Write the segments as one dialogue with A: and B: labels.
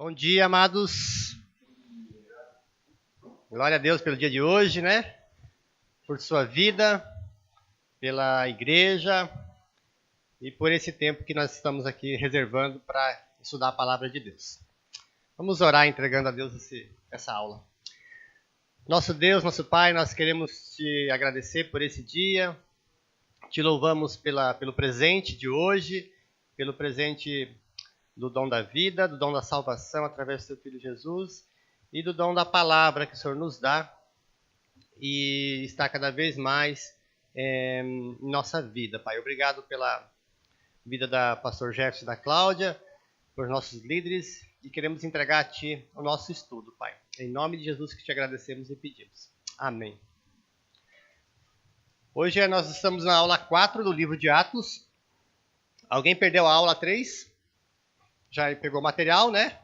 A: Bom dia, amados. Glória a Deus pelo dia de hoje, né? Por sua vida, pela igreja e por esse tempo que nós estamos aqui reservando para estudar a palavra de Deus. Vamos orar entregando a Deus essa aula. Nosso Deus, nosso Pai, nós queremos te agradecer por esse dia. Te louvamos pelo presente de hoje, pelo presente do dom da vida, do dom da salvação através do seu Filho Jesus e do dom da palavra que o Senhor nos dá e está cada vez mais em nossa vida, Pai. Obrigado pela vida da pastor Jefferson e da Cláudia, por nossos líderes, e queremos entregar a Ti o nosso estudo, Pai. Em nome de Jesus que te agradecemos e pedimos. Amém. Hoje nós estamos na aula 4 do livro de Atos. Alguém perdeu a aula 3? Já pegou o material, né?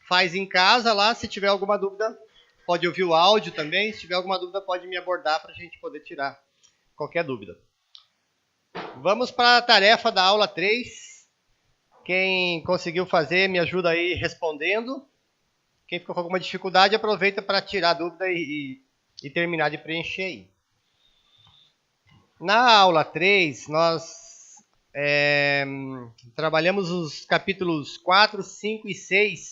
A: Faz em casa lá, se tiver alguma dúvida, pode ouvir o áudio também. Se tiver alguma dúvida, pode me abordar para a gente poder tirar qualquer dúvida. Vamos para a tarefa da aula 3. Quem conseguiu fazer, me ajuda aí respondendo. Quem ficou com alguma dificuldade, aproveita para tirar a dúvida e terminar de preencher aí. Na aula 3, nós trabalhamos os capítulos 4, 5 e 6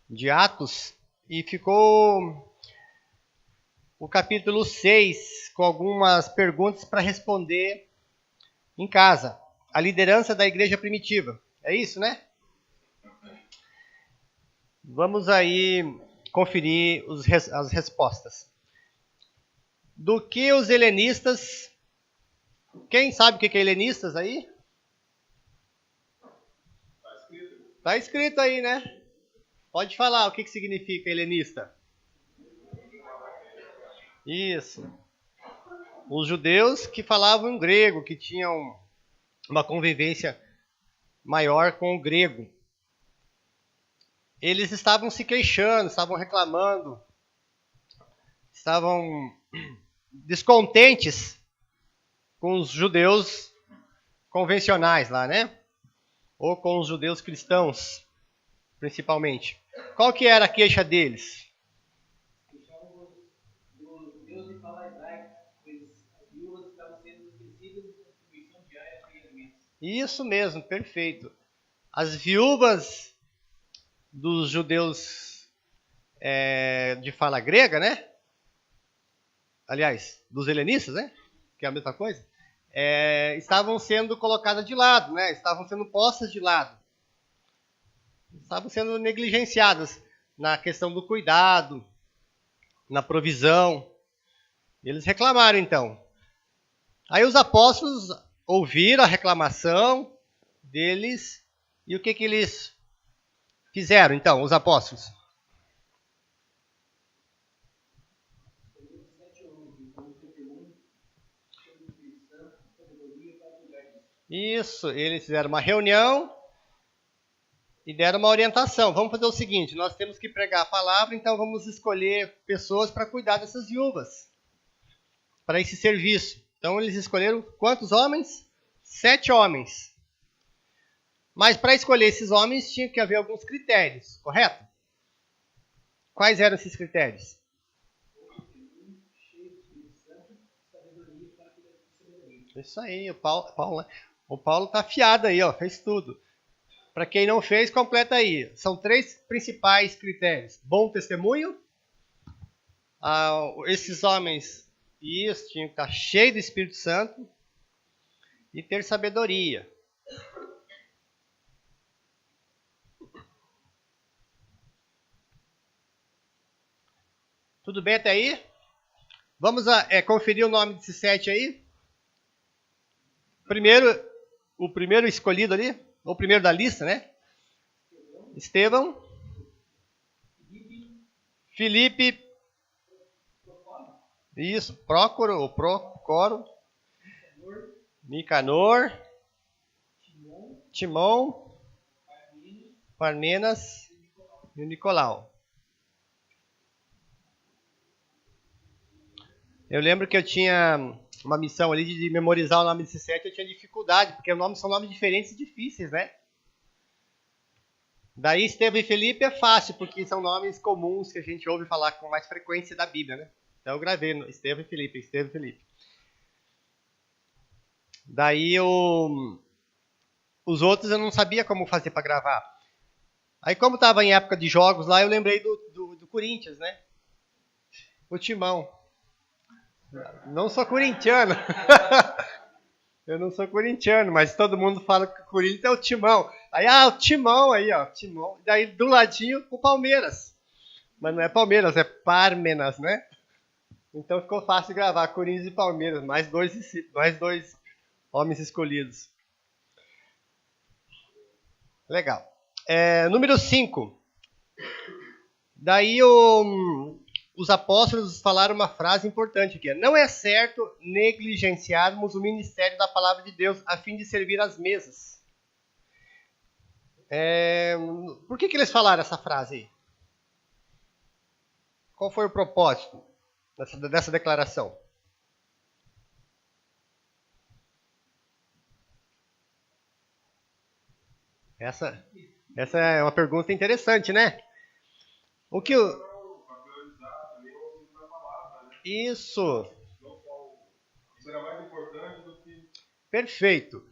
A: de Atos e ficou o capítulo 6 com algumas perguntas para responder em casa. A liderança da igreja primitiva. É isso, né? Vamos aí conferir as respostas. Do que os helenistas... Quem sabe o que é helenistas aí? Está escrito aí, né? Pode falar o que significa helenista. Isso. Os judeus que falavam grego, que tinham uma convivência maior com o grego. Eles estavam se queixando, estavam reclamando, estavam descontentes com os judeus convencionais lá, né? Ou com os judeus cristãos, principalmente. Qual que era a queixa deles?
B: Queixavam dos judeus de fala hebraica, pois as viúvas estavam sendo esquecidas de contribuição diária de alimentos.
A: Isso mesmo, perfeito. As viúvas dos judeus de fala grega, né? Aliás, dos helenistas, né? Que é a mesma coisa, estavam sendo colocadas de lado, né? Estavam sendo postas de lado. Estavam sendo negligenciadas na questão do cuidado, na provisão. Eles reclamaram, então. Aí os apóstolos ouviram a reclamação deles e o que eles fizeram, então, os apóstolos? Isso, eles fizeram uma reunião e deram uma orientação. Vamos fazer o seguinte, nós temos que pregar a palavra, então vamos escolher pessoas para cuidar dessas viúvas, para esse serviço. Então eles escolheram quantos homens? 7 homens. Mas para escolher esses homens tinha que haver alguns critérios, correto? Quais eram esses critérios? Isso aí, o Paulo tá afiado aí, ó, fez tudo. Para quem não fez, completa aí. São 3 principais critérios. Bom testemunho. Esses homens, isso, tinham que estar cheios do Espírito Santo. E ter sabedoria. Tudo bem até aí? Vamos conferir o nome desses 7 aí. O primeiro escolhido ali. O primeiro da lista, né? Estevão. Filipe. Isso. Prócoro. Nicanor. Timão. Parmenas. E o Nicolau. Eu lembro que eu tinha uma missão ali de memorizar o nome desses 7, eu tinha dificuldade, porque são nomes diferentes e difíceis, né? Daí Estevão e Felipe é fácil, porque são nomes comuns que a gente ouve falar com mais frequência da Bíblia, né? Então eu gravei no Estevão e Felipe, Estevão e Felipe. Daí os outros eu não sabia como fazer para gravar. Aí como estava em época de jogos lá, eu lembrei do Corinthians, né? O Timão. Não sou corintiano. Eu não sou corintiano, mas todo mundo fala que o Corinthians é o Timão. Aí, o Timão aí, ó. Timão. Daí do ladinho o Palmeiras. Mas não é Palmeiras, é Parmenas, né? Então ficou fácil gravar Corinthians e Palmeiras. Mais dois homens escolhidos. Legal. Número 5. Daí os apóstolos falaram uma frase importante aqui. Não é certo negligenciarmos o ministério da palavra de Deus a fim de servir às mesas. Por que eles falaram essa frase aí? Qual foi o propósito dessa declaração? Essa é uma pergunta interessante, né? O que Isso. Isso era mais importante do que... Perfeito.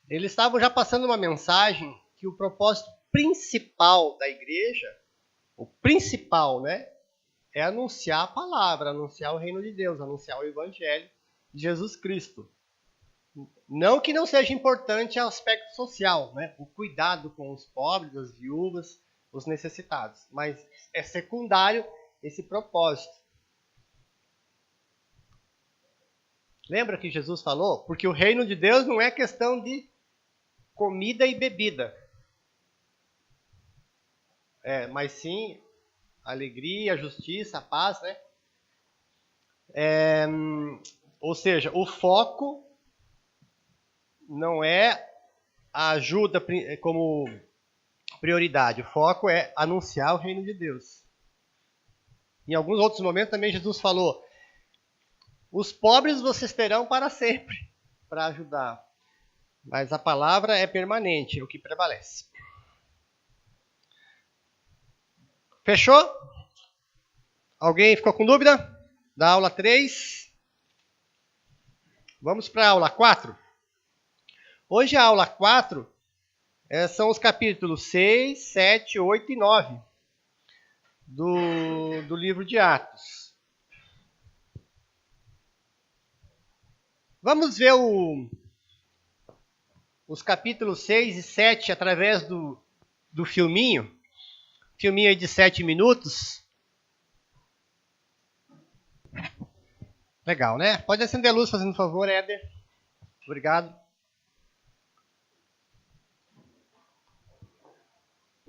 A: Eles estavam já passando uma mensagem que o propósito principal da igreja, o principal, né, é anunciar a palavra, anunciar o reino de Deus, anunciar o evangelho de Jesus Cristo. Não que não seja importante o aspecto social, né, o cuidado com os pobres, as viúvas, os necessitados, mas é secundário esse propósito. Lembra que Jesus falou? Porque o reino de Deus não é questão de comida e bebida. Mas sim alegria, justiça, a paz, né? Ou seja, o foco não é a ajuda como prioridade. O foco é anunciar o reino de Deus. Em alguns outros momentos também Jesus falou: os pobres vocês terão para sempre, para ajudar. Mas a palavra é permanente, é o que prevalece. Fechou? Alguém ficou com dúvida? Da aula 3. Vamos para a aula 4. Hoje a aula 4 são os capítulos 6, 7, 8 e 9 do livro de Atos. Vamos ver os capítulos 6 e 7 através do filminho. Filminho aí de 7 minutos. Legal, né? Pode acender a luz, fazendo favor, Éder. Obrigado.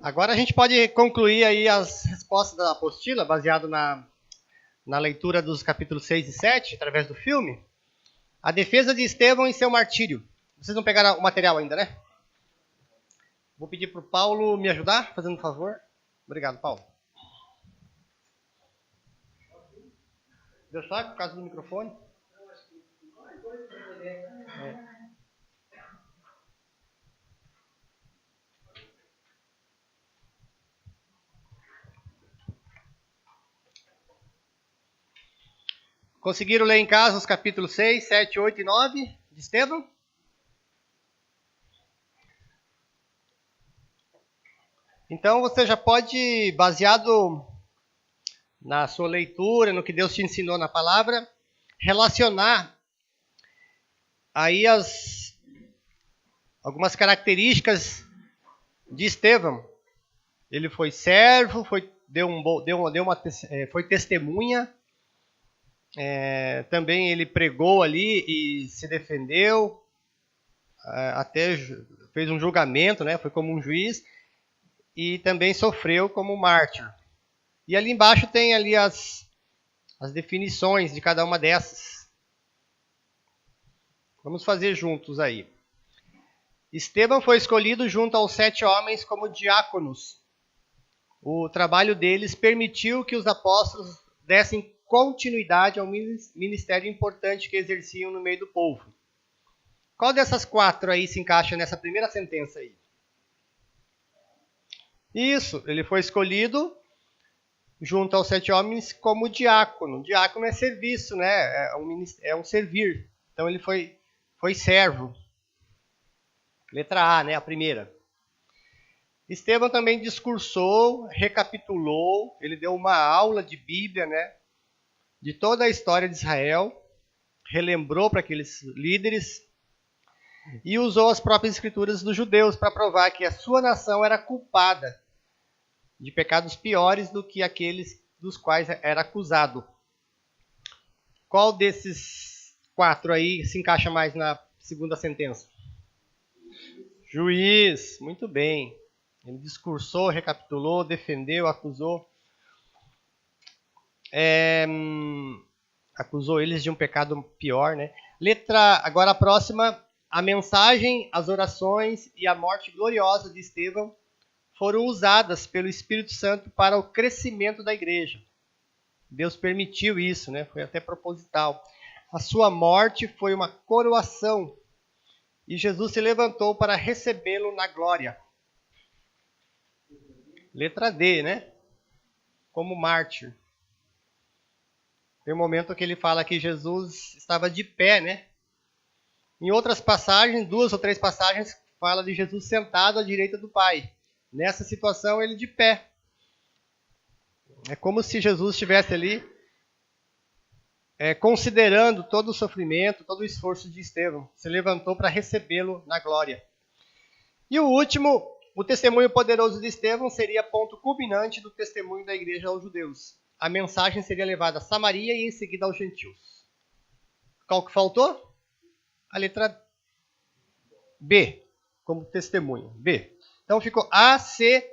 A: Agora a gente pode concluir aí as respostas da apostila, baseado na leitura dos capítulos 6 e 7, através do filme. A defesa de Estevão em seu martírio. Vocês não pegaram o material ainda, né? Vou pedir para o Paulo me ajudar, fazendo um favor. Obrigado, Paulo. Deu só por causa do microfone? Conseguiram ler em casa os capítulos 6, 7, 8 e 9 de Estevão? Então você já pode, baseado na sua leitura, no que Deus te ensinou na palavra, relacionar aí algumas características de Estevão. Ele foi servo, foi testemunha, também ele pregou ali e se defendeu, até fez um julgamento, né? Foi como um juiz, e também sofreu como mártir. E ali embaixo tem ali as definições de cada uma dessas. Vamos fazer juntos aí. Estevão foi escolhido junto aos 7 homens como diáconos. O trabalho deles permitiu que os apóstolos dessem continuidade ao ministério importante que exerciam no meio do povo. Qual dessas 4 aí se encaixa nessa primeira sentença aí? Isso, ele foi escolhido junto aos 7 homens como diácono. Diácono é serviço, né? É um servir. Então ele foi servo. Letra A, né? A primeira. Estevão também discursou, recapitulou, ele deu uma aula de Bíblia, né? De toda a história de Israel, relembrou para aqueles líderes e usou as próprias escrituras dos judeus para provar que a sua nação era culpada de pecados piores do que aqueles dos quais era acusado. Qual desses 4 aí se encaixa mais na segunda sentença? Juiz, muito bem. Ele discursou, recapitulou, defendeu, acusou. Acusou eles de um pecado pior, né? Agora a próxima, a mensagem, as orações e a morte gloriosa de Estevão foram usadas pelo Espírito Santo para o crescimento da igreja. Deus permitiu isso, né? Foi até proposital. A sua morte foi uma coroação e Jesus se levantou para recebê-lo na glória. Letra D, né? Como mártir. Tem um momento que ele fala que Jesus estava de pé, né? Em outras passagens, 2 ou 3 passagens, fala de Jesus sentado à direita do Pai. Nessa situação, ele de pé. É como se Jesus estivesse ali considerando todo o sofrimento, todo o esforço de Estevão. Se levantou para recebê-lo na glória. E o último, o testemunho poderoso de Estevão seria ponto culminante do testemunho da igreja aos judeus. A mensagem seria levada a Samaria e em seguida aos gentios. Qual que faltou? A letra B, como testemunho. B. Então ficou A, C,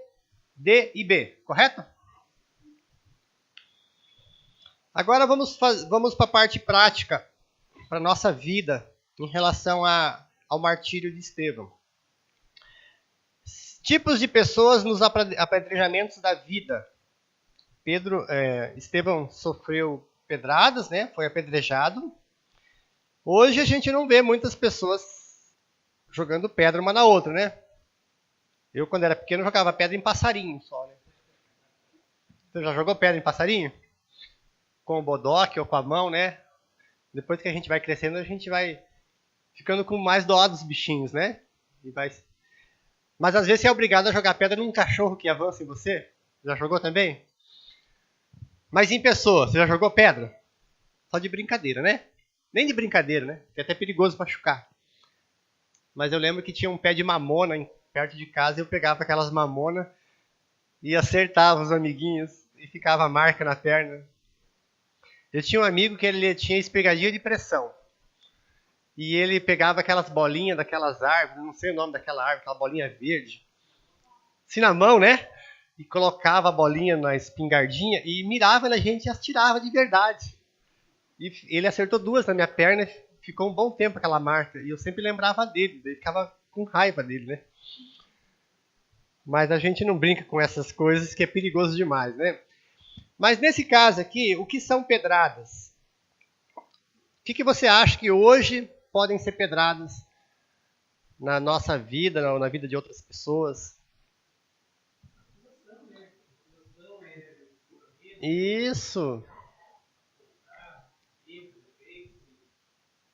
A: D e B, correto? Agora vamos para a parte prática, para a nossa vida, em relação ao martírio de Estevão. Tipos de pessoas nos apedrejamentos da vida. Estevão sofreu pedradas, né? Foi apedrejado. Hoje a gente não vê muitas pessoas jogando pedra uma na outra, né? Eu, quando era pequeno, jogava pedra em passarinho só, né? Você já jogou pedra em passarinho? Com o bodoque ou com a mão, né? Depois que a gente vai crescendo, a gente vai ficando com mais dó dos bichinhos, né? Mas às vezes você é obrigado a jogar pedra num cachorro que avança em você. Já jogou também? Mas em pessoa, você já jogou pedra? Só de brincadeira, né? Nem de brincadeira, né? É até perigoso machucar. Mas eu lembro que tinha um pé de mamona perto de casa e eu pegava aquelas mamonas e acertava os amiguinhos e ficava a marca na perna. Eu tinha um amigo que ele tinha espirradinha de pressão. E ele pegava aquelas bolinhas daquelas árvores, não sei o nome daquela árvore, aquela bolinha verde. Assim na mão, né? E colocava a bolinha na espingardinha e mirava na gente e atirava de verdade. E ele acertou 2 na minha perna e ficou um bom tempo aquela marca. E eu sempre lembrava dele, daí ficava com raiva dele, né? Mas a gente não brinca com essas coisas que é perigoso demais, né? Mas nesse caso aqui, o que são pedradas? O que você acha que hoje podem ser pedradas na nossa vida, na vida de outras pessoas? Isso.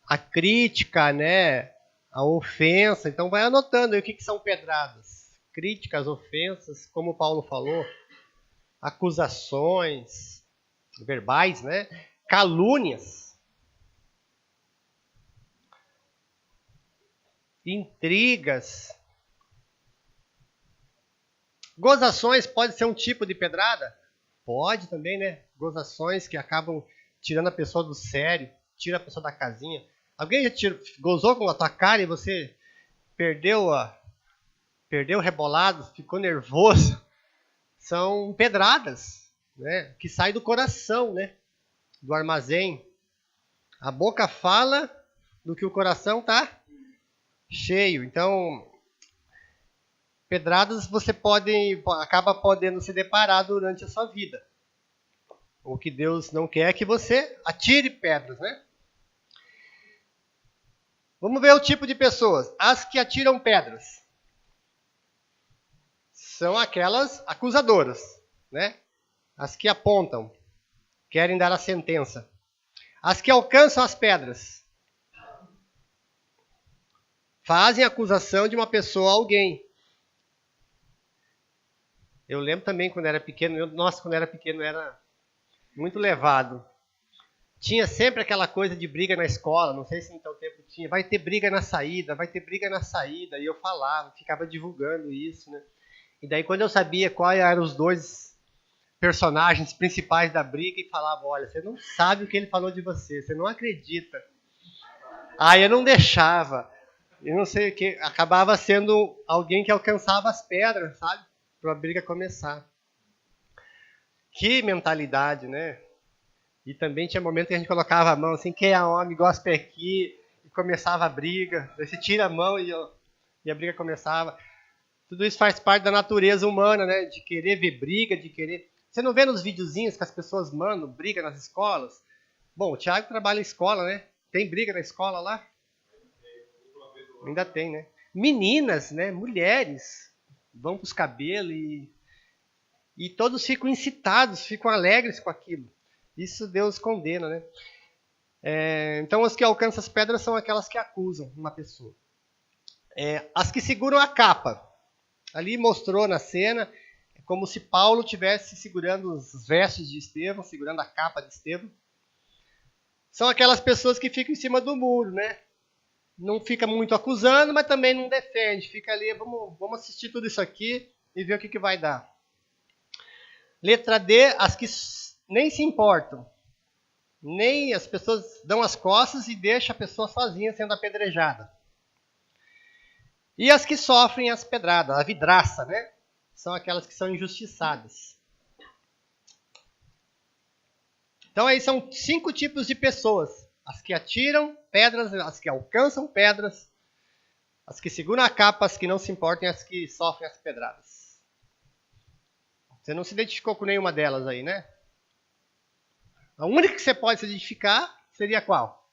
A: A crítica, né? A ofensa. Então vai anotando aí o que são pedradas. Críticas, ofensas, como Paulo falou. Acusações verbais, né? Calúnias. Intrigas. Gozações pode ser um tipo de pedrada? Pode também, né? Gozações que acabam tirando a pessoa do sério, tira a pessoa da casinha. Alguém já gozou com a tua cara e você perdeu o rebolado, ficou nervoso? São pedradas, né? Que saem do coração, né? Do armazém. A boca fala do que o coração está cheio. Então, pedradas você acaba podendo se deparar durante a sua vida. O que Deus não quer é que você atire pedras, né? Vamos ver o tipo de pessoas. As que atiram pedras são aquelas acusadoras, né? As que apontam, querem dar a sentença. As que alcançam as pedras, fazem acusação de uma pessoa a alguém. Eu lembro também quando era pequeno, quando era pequeno era muito levado. Tinha sempre aquela coisa de briga na escola, não sei se no teu tempo tinha, vai ter briga na saída, vai ter briga na saída, e eu falava, ficava divulgando isso, né? E daí quando eu sabia quais eram os dois personagens principais da briga, e falava, olha, você não sabe o que ele falou de você, você não acredita. Aí eu não deixava, eu não sei o que, acabava sendo alguém que alcançava as pedras, sabe? Para a briga começar. Que mentalidade, né? E também tinha momentos que a gente colocava a mão assim, quem é homem, gosta aqui, e começava a briga. Daí você tira a mão e a briga começava. Tudo isso faz parte da natureza humana, né? De querer ver briga, de querer... Você não vê nos videozinhos que as pessoas mandam briga nas escolas? Bom, o Thiago trabalha em escola, né? Tem briga na escola lá? Ainda tem, né? Meninas, né? Mulheres vão para os cabelos e todos ficam incitados, ficam alegres com aquilo. Isso Deus condena, né? Então, as que alcançam as pedras são aquelas que acusam uma pessoa. As que seguram a capa. Ali mostrou na cena como se Paulo estivesse segurando os vestes de Estevão, segurando a capa de Estevão. São aquelas pessoas que ficam em cima do muro, né? Não fica muito acusando, mas também não defende. Fica ali, vamos assistir tudo isso aqui e ver o que vai dar. Letra D, as que nem se importam. Nem as pessoas dão as costas e deixam a pessoa sozinha sendo apedrejada. E as que sofrem as pedradas, a vidraça, né? São aquelas que são injustiçadas. Então aí são 5 tipos de pessoas. As que atiram pedras, as que alcançam pedras, as que seguram a capa, as que não se importam e as que sofrem as pedradas. Você não se identificou com nenhuma delas aí, né? A única que você pode se identificar seria qual?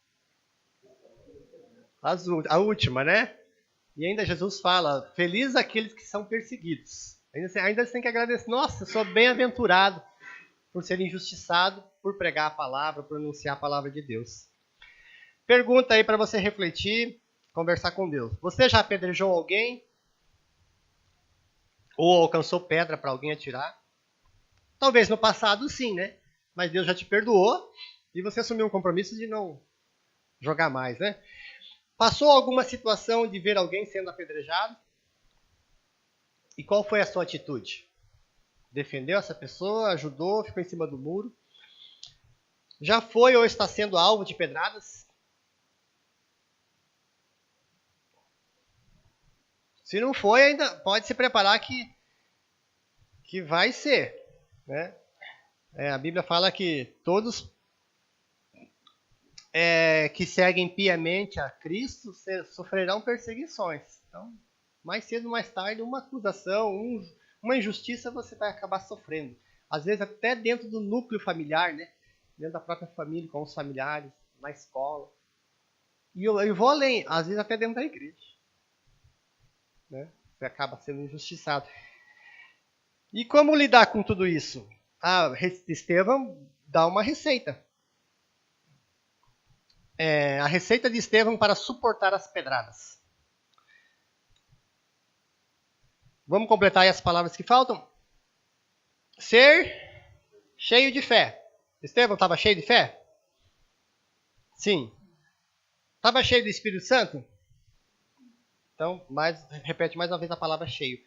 A: A última, né? E ainda Jesus fala, felizes aqueles que são perseguidos. Ainda você tem que agradecer. Nossa, eu sou bem-aventurado por ser injustiçado, por pregar a palavra, por anunciar a palavra de Deus. Pergunta aí para você refletir, conversar com Deus. Você já apedrejou alguém? Ou alcançou pedra para alguém atirar? Talvez no passado sim, né? Mas Deus já te perdoou e você assumiu um compromisso de não jogar mais, né? Passou alguma situação de ver alguém sendo apedrejado? E qual foi a sua atitude? Defendeu essa pessoa, ajudou, ficou em cima do muro? Já foi ou está sendo alvo de pedradas? Se não foi, ainda pode se preparar que vai ser, né? A Bíblia fala que todos que seguem piamente a Cristo sofrerão perseguições. Então, mais cedo ou mais tarde, uma acusação, uma injustiça você vai acabar sofrendo. Às vezes até dentro do núcleo familiar, né? Dentro da própria família, com os familiares, na escola. E eu vou além, às vezes até dentro da igreja. Né? Você acaba sendo injustiçado. E como lidar com tudo isso? Estevão dá uma receita. A receita de Estevão para suportar as pedradas. Vamos completar aí as palavras que faltam? Ser cheio de fé. Estevão estava cheio de fé? Sim. Estava cheio do Espírito Santo? Então, repete mais uma vez a palavra cheio.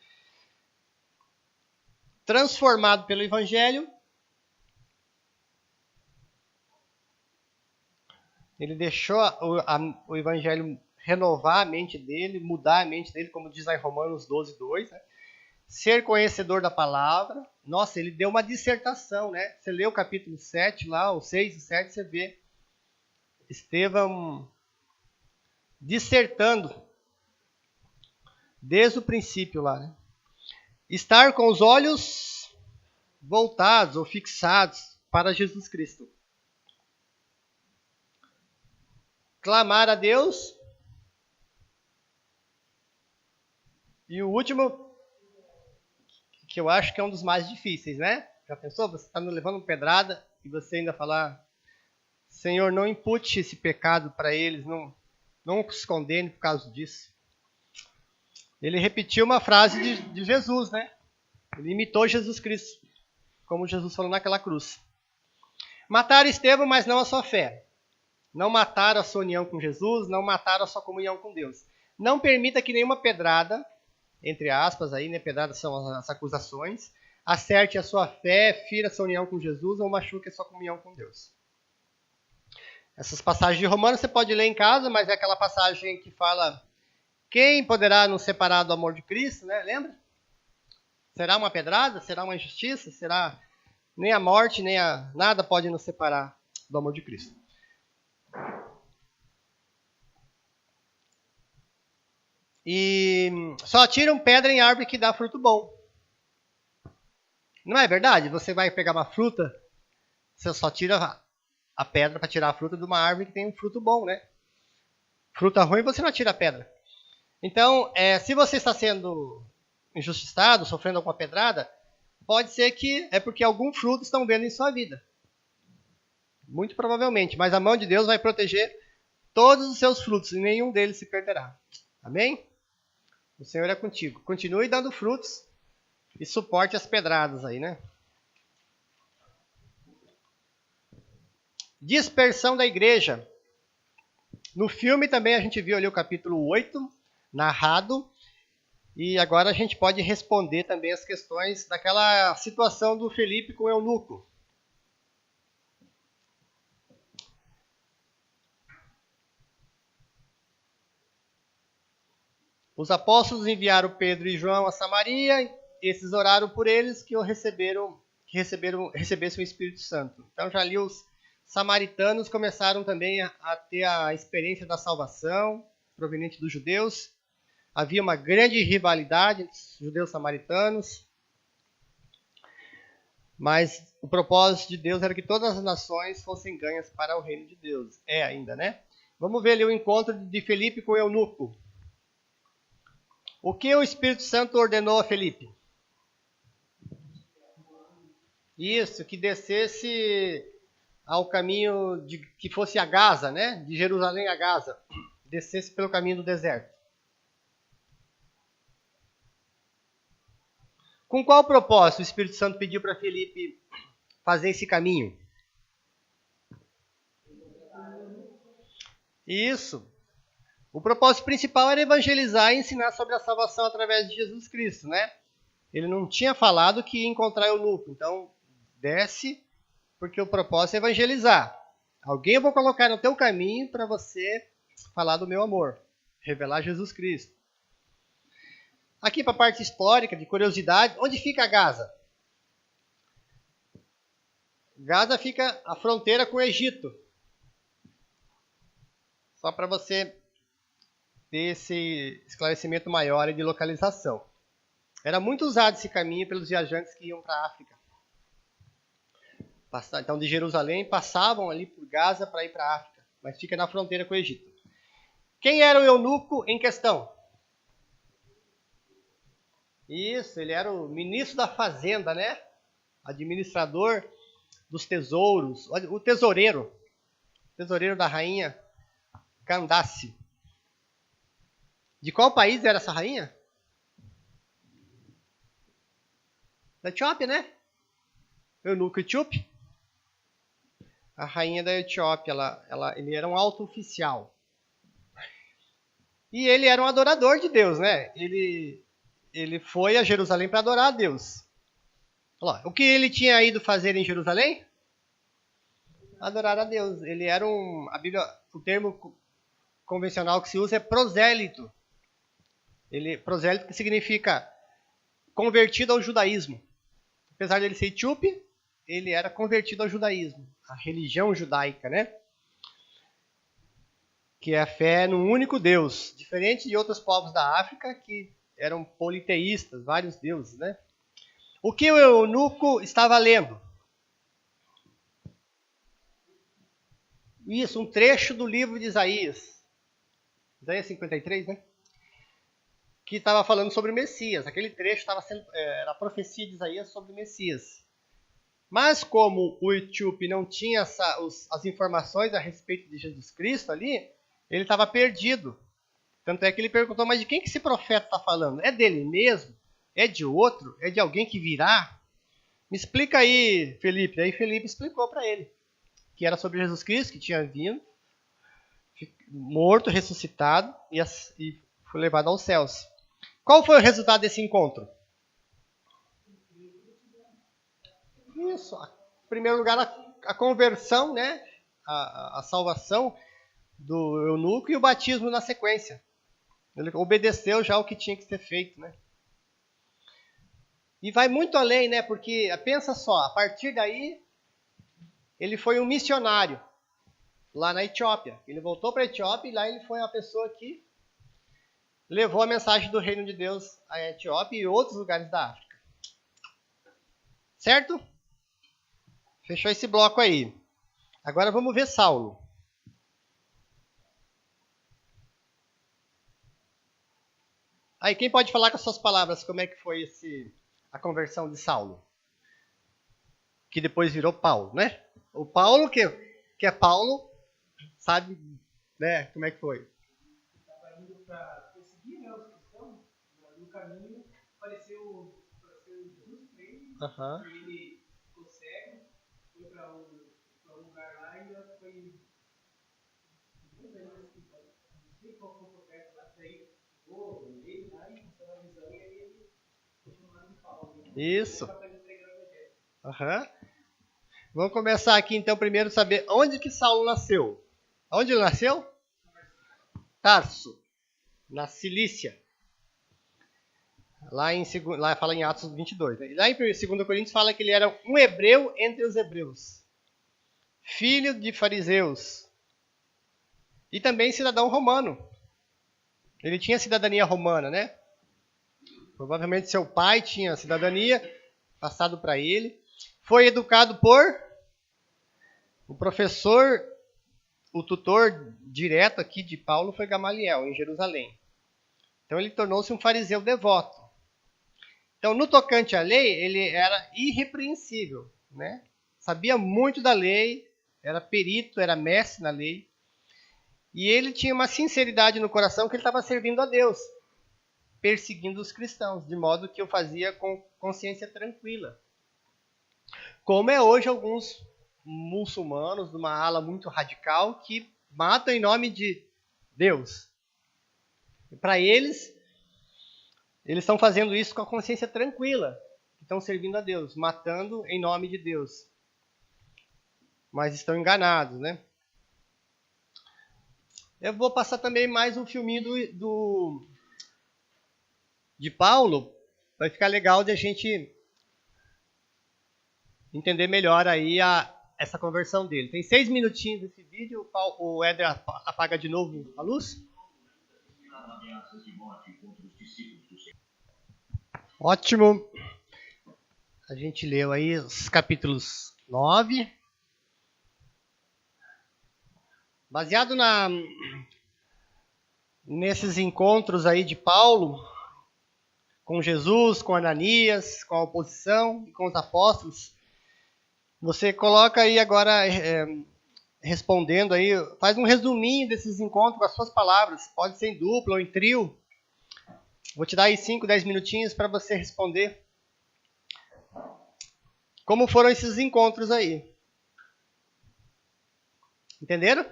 A: Transformado pelo Evangelho. Ele deixou o Evangelho renovar a mente dele, mudar a mente dele, como diz lá em Romanos 12, 2. Né? Ser conhecedor da palavra. Nossa, ele deu uma dissertação, né? Você lê o capítulo 7 lá, o 6 e 7, você vê Estevão dissertando desde o princípio lá. Né? Estar com os olhos voltados ou fixados para Jesus Cristo. Clamar a Deus. E o último, que eu acho que é um dos mais difíceis, né? Já pensou? Você está levando uma pedrada e você ainda falar: Senhor, não impute esse pecado para eles, não os condene por causa disso. Ele repetiu uma frase de Jesus, né? Ele imitou Jesus Cristo, como Jesus falou naquela cruz. Mataram Estevão, mas não a sua fé. Não mataram a sua união com Jesus, não mataram a sua comunhão com Deus. Não permita que nenhuma pedrada, entre aspas aí, né? Pedradas são as acusações, acerte a sua fé, fira a sua união com Jesus ou machuque a sua comunhão com Deus. Essas passagens de Romanos você pode ler em casa, mas é aquela passagem que fala: quem poderá nos separar do amor de Cristo, né? Lembra? Será uma pedrada? Será uma injustiça? Será nem a morte, nem nada pode nos separar do amor de Cristo. E só tiram pedra em árvore que dá fruto bom. Não é verdade? Você vai pegar uma fruta, você só tira a pedra para tirar a fruta de uma árvore que tem um fruto bom, né? Fruta ruim você não tira a pedra. Então, se você está sendo injustiçado, sofrendo alguma pedrada, pode ser que é porque algum fruto estão vendo em sua vida. Muito provavelmente. Mas a mão de Deus vai proteger todos os seus frutos e nenhum deles se perderá. Amém? O Senhor é contigo. Continue dando frutos e suporte as pedradas aí, né? Dispersão da igreja. No filme também a gente viu ali o capítulo 8, narrado. E agora a gente pode responder também as questões daquela situação do Felipe com o eunuco. Os apóstolos enviaram Pedro e João a Samaria. Esses oraram por eles que recebessem o Espírito Santo. Então já ali os samaritanos começaram também a ter a experiência da salvação proveniente dos judeus. Havia uma grande rivalidade entre os judeus e samaritanos, mas o propósito de Deus era que todas as nações fossem ganhas para o reino de Deus. É ainda, né? Vamos ver ali o encontro de Felipe com o eunuco. O que o Espírito Santo ordenou a Felipe? Isso, que descesse ao caminho que fosse a Gaza, né? De Jerusalém a Gaza. Descesse pelo caminho do deserto. Com qual propósito o Espírito Santo pediu para Felipe fazer esse caminho? Isso. O propósito principal era evangelizar e ensinar sobre a salvação através de Jesus Cristo, né? Ele não tinha falado que ia encontrar o eunuco. Então, desce, porque o propósito é evangelizar. Alguém eu vou colocar no teu caminho para você falar do meu amor. Revelar Jesus Cristo. Aqui para a parte histórica, de curiosidade, onde fica Gaza? Gaza fica à fronteira com o Egito. Só para você ter esse esclarecimento maior de localização. Era muito usado esse caminho pelos viajantes que iam para a África. Então, de Jerusalém, passavam ali por Gaza para ir para a África, mas fica na fronteira com o Egito. Quem era o eunuco em questão? Isso, ele era o ministro da fazenda, né? Administrador dos tesouros, o tesoureiro da rainha Candace. De qual país era essa rainha? Da Etiópia, né? Eunuco etíope. A rainha da Etiópia, ele era um alto oficial. E ele era um adorador de Deus, né? Ele foi a Jerusalém para adorar a Deus. Olha lá, o que ele tinha ido fazer em Jerusalém? Adorar a Deus. Ele era o termo convencional que se usa é prosélito. Prosélito que significa convertido ao judaísmo. Apesar de ele ser etíope, ele era convertido ao judaísmo, a religião judaica, né? Que é a fé num único Deus, diferente de outros povos da África que eram politeístas, vários deuses, né? O que o eunuco estava lendo? Isso, um trecho do livro de Isaías. Isaías 53, né? que estava falando sobre o Messias. Aquele trecho estava sendo, era a profecia de Isaías sobre o Messias. Mas como o Etíope não tinha as informações a respeito de Jesus Cristo ali, ele estava perdido. Tanto é que ele perguntou, mas de quem que esse profeta está falando? É dele mesmo? É de outro? É de alguém que virá? Me explica aí, Felipe. Daí Felipe explicou para ele que era sobre Jesus Cristo, que tinha vindo, morto, ressuscitado e foi levado aos céus. Qual foi o resultado desse encontro? Isso, em primeiro lugar, a conversão, né? A salvação do eunuco e o batismo na sequência. Ele obedeceu já o que tinha que ser feito, né? E vai muito além, né? Porque, pensa só, a partir daí, ele foi um missionário lá na Etiópia. Ele voltou para a Etiópia e lá ele foi uma pessoa que levou a mensagem do reino de Deus à Etiópia e outros lugares da África. Certo? Fechou esse bloco aí. Agora vamos ver Saulo. Aí, quem pode falar com as suas palavras como é que foi a conversão de Saulo? Que depois virou Paulo, né? O Paulo, que é Paulo, sabe, né, como é que foi?
B: Estava indo para perseguir, né, os cristãos. No caminho apareceu Jesus para ele.
A: Uhum.
B: E ele ficou cego, foi para um lugar lá e foi. Não sei qual foi o profeta lá, daí ficou ele lá e começou a visão e aí ele foi chamado de Paulo.
A: Isso. Uhum. Vamos começar aqui então primeiro saber onde que Saulo nasceu. Onde ele nasceu? Tarso, na Cilícia. Lá fala em Atos 22. Né? Lá em 2 Coríntios fala que ele era um hebreu entre os hebreus. Filho de fariseus. E também cidadão romano. Ele tinha cidadania romana, né? Provavelmente seu pai tinha cidadania, passado para ele. Foi educado por o professor, o tutor direto aqui de Paulo foi Gamaliel, em Jerusalém. Então ele tornou-se um fariseu devoto. Então, no tocante à lei, ele era irrepreensível, né? Sabia muito da lei, era perito, era mestre na lei. E ele tinha uma sinceridade no coração que ele estava servindo a Deus, perseguindo os cristãos, de modo que eu fazia com consciência tranquila. Como é hoje alguns muçulmanos, de uma ala muito radical, que matam em nome de Deus. Para eles estão fazendo isso com a consciência tranquila, estão servindo a Deus, matando em nome de Deus. Mas estão enganados, né? Eu vou passar também mais um filminho de Paulo, vai ficar legal de a gente entender melhor aí essa conversão dele. Tem 6 minutinhos desse vídeo, o Éder apaga de novo a luz. Ótimo. A gente leu aí os capítulos 9. Baseado nesses encontros aí de Paulo com Jesus, com Ananias, com a oposição e com os apóstolos, você coloca aí agora, respondendo aí, faz um resuminho desses encontros com as suas palavras. Pode ser em dupla ou em trio. Vou te dar aí 5, 10 minutinhos para você responder. Como foram esses encontros aí? Entenderam?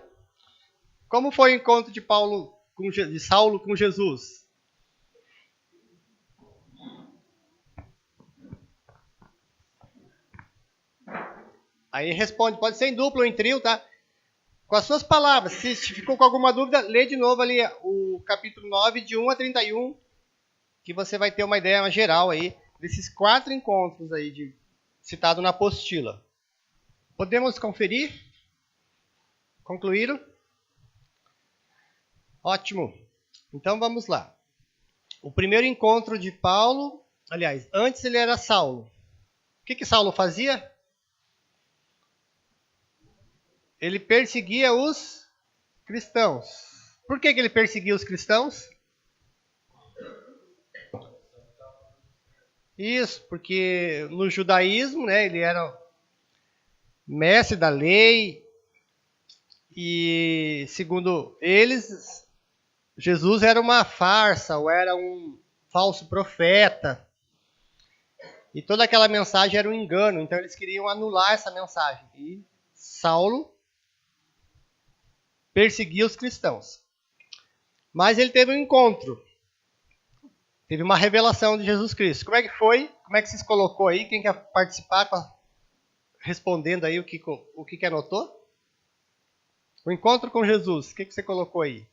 A: Como foi o encontro de Saulo com Jesus? Aí responde, pode ser em duplo ou em trio, tá? Com as suas palavras. Se ficou com alguma dúvida, lê de novo ali o capítulo 9, de 1 a 31, que você vai ter uma ideia geral aí desses 4 encontros aí citado na apostila. Podemos conferir? Concluíram? Ótimo. Então vamos lá. O primeiro encontro de Paulo, aliás, antes ele era Saulo. O que Saulo fazia? Ele perseguia os cristãos. Por que ele perseguia os cristãos? Isso, porque no judaísmo, né, ele era mestre da lei e, segundo eles, Jesus era uma farsa ou era um falso profeta. E toda aquela mensagem era um engano, então eles queriam anular essa mensagem. E Saulo perseguia os cristãos. Mas ele teve um encontro. Teve uma revelação de Jesus Cristo. Como é que foi? Como é que se colocou aí? Quem quer participar respondendo aí o que anotou? O encontro com Jesus. O que você colocou aí?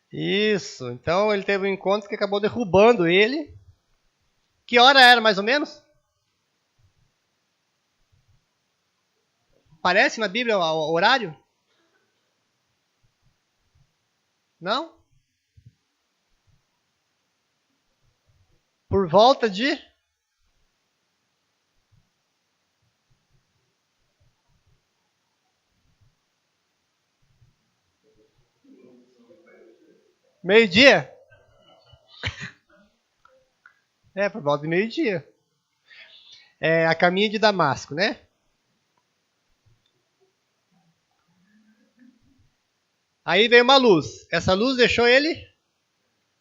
A: Isso. Então ele teve um encontro que acabou derrubando ele. Que hora era mais ou menos? Aparece na Bíblia o horário? Não? Por volta de meio-dia? É, por volta de meio-dia. É a caminho de Damasco, né? Aí veio uma luz. Essa luz deixou ele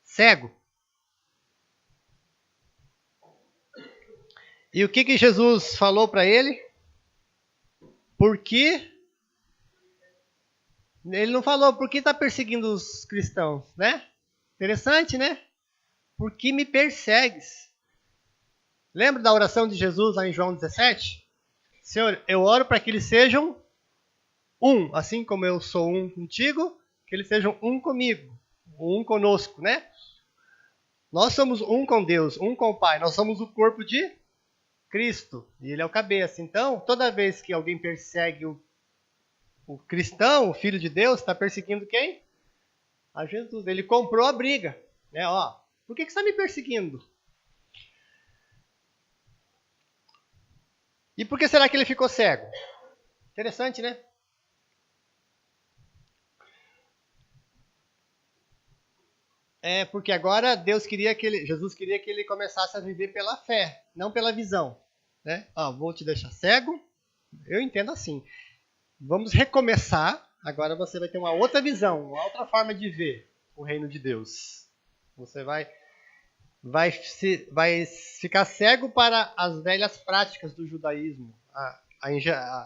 A: cego. E o que Jesus falou para ele? Por que? Ele não falou por que está perseguindo os cristãos, né? Interessante, né? Por que me persegues? Lembra da oração de Jesus lá em João 17? Senhor, eu oro para que eles sejam um, assim como eu sou um contigo, que eles sejam um comigo, um conosco, né? Nós somos um com Deus, um com o Pai. Nós somos o corpo de Cristo e Ele é o cabeça. Então, toda vez que alguém persegue o cristão, o Filho de Deus, está perseguindo quem? A Jesus. Ele comprou a briga, né? Ó, por que você está me perseguindo? E por que será que ele ficou cego? Interessante, né? É porque agora Jesus queria que ele começasse a viver pela fé, não pela visão, né? Ó, vou te deixar cego. Eu entendo assim. Vamos recomeçar. Agora você vai ter uma outra visão, uma outra forma de ver o reino de Deus. Você vai ficar cego para as velhas práticas do judaísmo,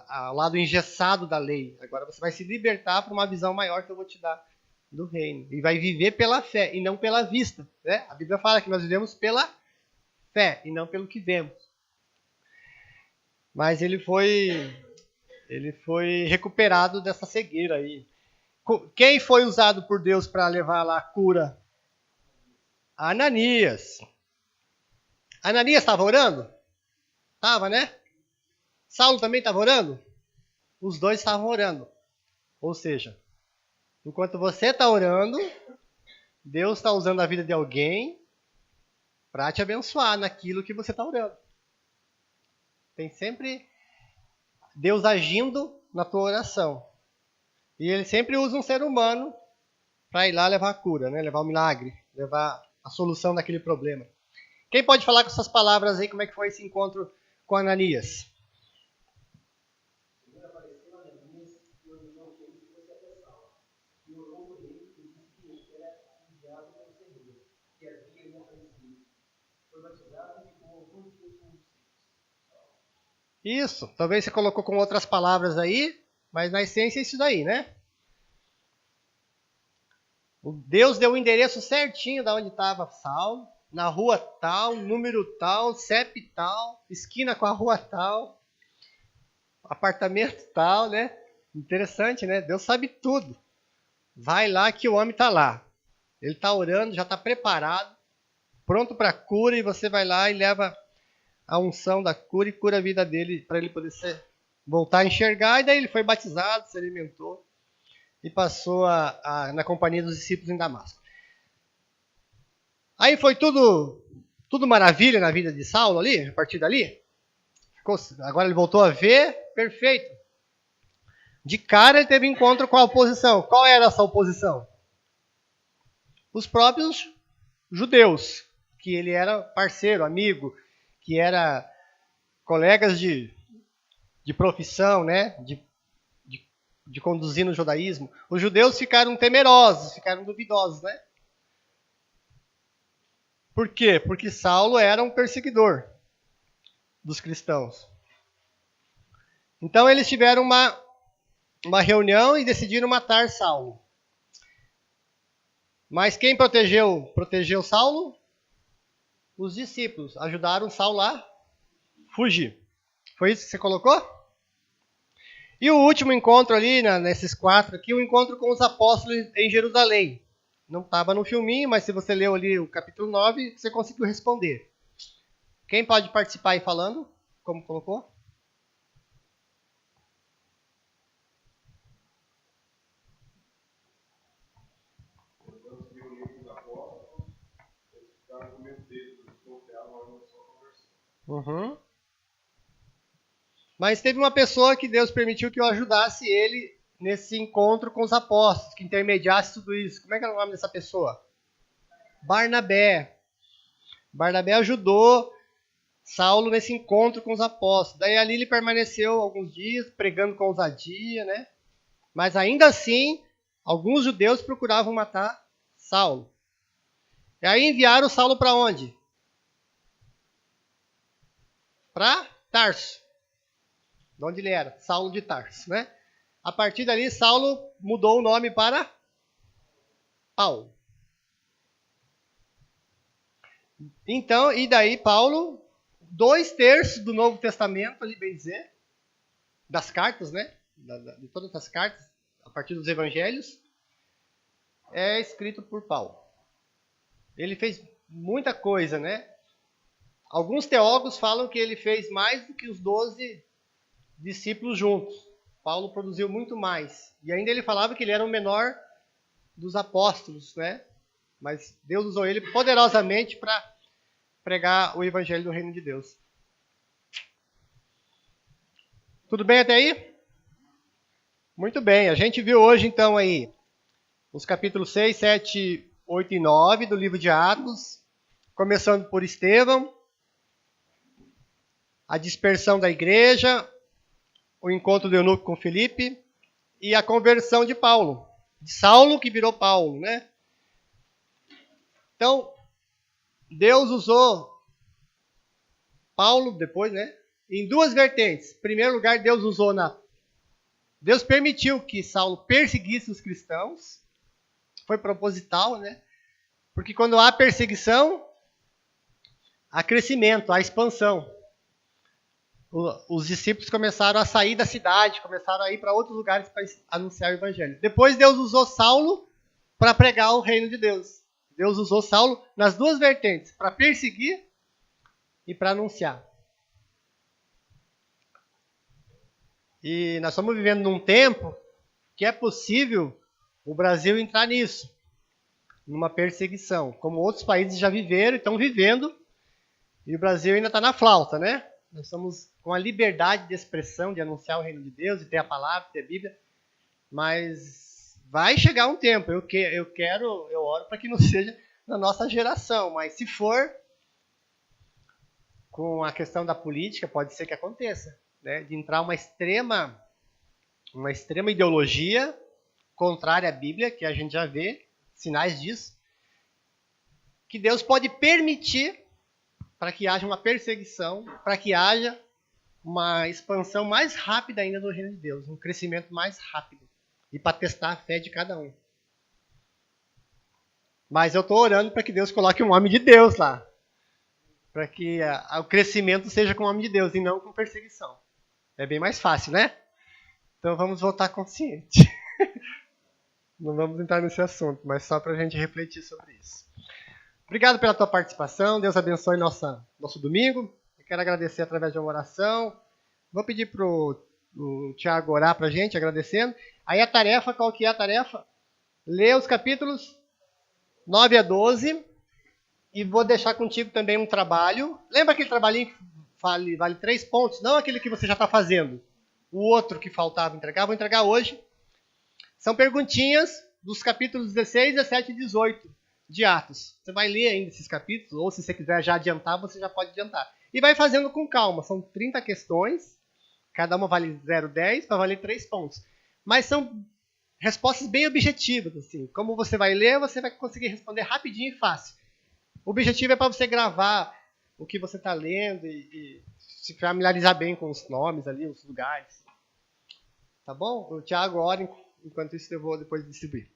A: ao lado engessado da lei. Agora você vai se libertar para uma visão maior que eu vou te dar do reino. E vai viver pela fé e não pela vista. Né? A Bíblia fala que nós vivemos pela fé e não pelo que vemos. Mas ele foi recuperado dessa cegueira aí. Quem foi usado por Deus para levar lá a cura? Ananias. Ananias estava orando? Estava, né? Saulo também estava orando? Os dois estavam orando. Ou seja, enquanto você está orando, Deus está usando a vida de alguém para te abençoar naquilo que você está orando. Tem sempre Deus agindo na tua oração. E Ele sempre usa um ser humano para ir lá levar a cura, né? Levar o milagre, levar a solução daquele problema. Quem pode falar com essas palavras aí, como é que foi esse encontro com Ananias? Isso, talvez você colocou com outras palavras aí, mas na essência é isso daí, né? Deus deu o endereço certinho da onde estava Saulo, na rua tal, número tal, CEP tal, esquina com a rua tal, apartamento tal, né? Interessante, né? Deus sabe tudo. Vai lá que o homem está lá. Ele está orando, já está preparado, pronto para a cura, e você vai lá e leva a unção da cura e cura a vida dele para ele poder voltar a enxergar. E daí ele foi batizado, se alimentou e passou na companhia dos discípulos em Damasco. Aí foi tudo tudo maravilha na vida de Saulo ali, a partir dali. Agora ele voltou a ver, perfeito. De cara ele teve encontro com a oposição. Qual era essa oposição? Os próprios judeus, que ele era parceiro, amigo, que era colegas de profissão, né? De conduzir no judaísmo. Os judeus ficaram temerosos, ficaram duvidosos, né? Por quê? Porque Saulo era um perseguidor dos cristãos. Então eles tiveram uma reunião e decidiram matar Saulo. Mas quem protegeu Saulo? Os discípulos ajudaram Saulo a fugir. Foi isso que você colocou? E o último encontro ali, nesses 4 aqui, o encontro com os apóstolos em Jerusalém. Não estava no filminho, mas se você leu ali o capítulo 9, você conseguiu responder. Quem pode participar aí falando? Como colocou? Uhum. Mas teve uma pessoa que Deus permitiu que eu ajudasse ele nesse encontro com os apóstolos, que intermediasse tudo isso. Como é que era o nome dessa pessoa? Barnabé. Barnabé ajudou Saulo nesse encontro com os apóstolos. Daí ali ele permaneceu alguns dias pregando com ousadia, né? Mas ainda assim, alguns judeus procuravam matar Saulo. E aí enviaram Saulo para onde? Para Tarso. De onde ele era? Saulo de Tarso, né? A partir dali, Saulo mudou o nome para Paulo. Então, e daí Paulo, 2/3 do Novo Testamento, ali bem dizer, das cartas, né? De todas as cartas, a partir dos evangelhos, é escrito por Paulo. Ele fez muita coisa, né? Alguns teólogos falam que ele fez mais do que os 12 discípulos juntos. Paulo produziu muito mais. E ainda ele falava que ele era o menor dos apóstolos, né? Mas Deus usou ele poderosamente para pregar o evangelho do reino de Deus. Tudo bem até aí? Muito bem. A gente viu hoje, então, aí, os capítulos 6, 7, 8 e 9 do livro de Atos, começando por Estevão, a dispersão da igreja, o encontro do eunuco com Filipe e a conversão de Paulo. De Saulo que virou Paulo, né? Então, Deus usou Paulo depois, né? Em 2 vertentes. Em primeiro lugar, Deus permitiu que Saulo perseguisse os cristãos. Foi proposital, né? Porque quando há perseguição, há crescimento, há expansão. Os discípulos começaram a sair da cidade, começaram a ir para outros lugares para anunciar o evangelho. Depois Deus usou Saulo para pregar o reino de Deus. Deus usou Saulo nas 2 vertentes, para perseguir e para anunciar. E nós estamos vivendo num tempo que é possível o Brasil entrar nisso, numa perseguição, como outros países já viveram e estão vivendo, e o Brasil ainda está na flauta, né? Nós estamos com a liberdade de expressão, de anunciar o reino de Deus, de ter a palavra, de ter a Bíblia. Mas vai chegar um tempo. Eu oro para que não seja na nossa geração. Mas se for, com a questão da política, pode ser que aconteça. Né? De entrar uma extrema ideologia contrária à Bíblia, que a gente já vê sinais disso. Que Deus pode permitir para que haja uma perseguição, para que haja uma expansão mais rápida ainda do reino de Deus, um crescimento mais rápido, e para testar a fé de cada um. Mas eu estou orando para que Deus coloque um homem de Deus lá, para que o crescimento seja com o homem de Deus e não com perseguição. É bem mais fácil, né? Então vamos voltar consciente. Não vamos entrar nesse assunto, mas só para a gente refletir sobre isso. Obrigado pela tua participação. Deus abençoe nosso domingo. Eu quero agradecer através de uma oração. Vou pedir para o Tiago orar para a gente, agradecendo. Aí a tarefa, qual que é a tarefa? Ler os capítulos 9 a 12 E vou deixar contigo também um trabalho. Lembra aquele trabalhinho que vale 3 pontos? Não aquele que você já está fazendo. O outro que faltava entregar, vou entregar hoje. São perguntinhas dos capítulos 16, 17 e 18 de Atos. Você vai ler ainda esses capítulos, ou se você quiser já adiantar, você já pode adiantar. E vai fazendo com calma. São 30 questões. Cada uma vale 0,10 para valer 3 pontos. Mas são respostas bem objetivas. Assim. Como você vai ler, você vai conseguir responder rapidinho e fácil. O objetivo é para você gravar o que você está lendo e se familiarizar bem com os nomes ali, os lugares. Tá bom? O Thiago ora, enquanto isso eu vou depois distribuir.